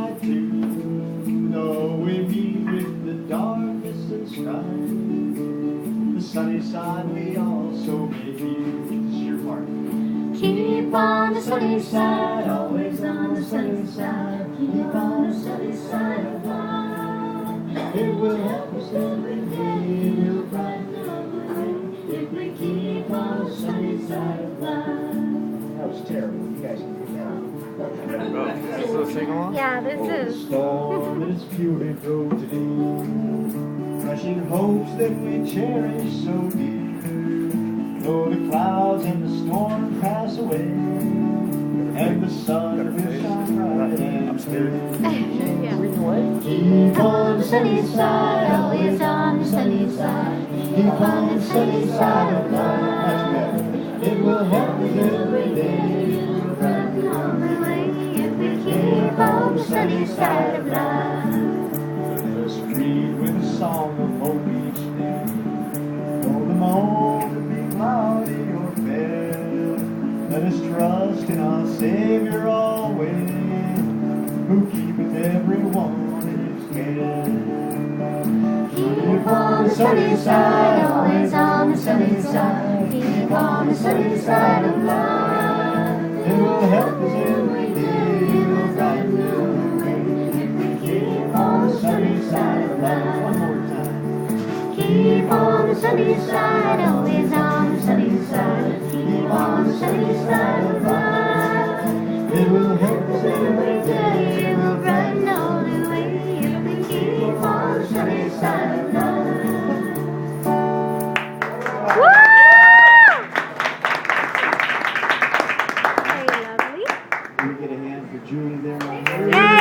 side too. Though we meet with the darkness and strife, the sunny side we also may view. This is your part. Keep on the sunny side, always on the sunny side. Keep on the sunny side of life. It will help us every day. It will brighten our way if we keep on the sunny side of life. That was terrible. You guys can get down. So sing along? Yeah, this Oh, the is. storm and its fury drove today, crushing hopes that we cherish so dear. Though the clouds and the storm pass away, and the sun will shine bright and clear. Yeah. Keep on the sunny side, Always on the sunny side. keep on the sunny side of life. It will help us every day. Brighten our way if we keep on the sunny side of life. Let us greet with a song of hope each day. Though the moment be cloudy or fair, let us trust in our Savior always, who keepeth everyone in his care. Keep on the sunny side, always on the sunny side. Keep on the sunny side of life. It will help us every day. It will brighten our way if we keep on the sunny side of life. One more time. Keep on the sunny side, always on the sunny side. Keep on the sunny side of life. It will help us every day. It will brighten all the way if we keep on the sunny side of life. Very lovely. Can we get a hand for Julie there? Yay!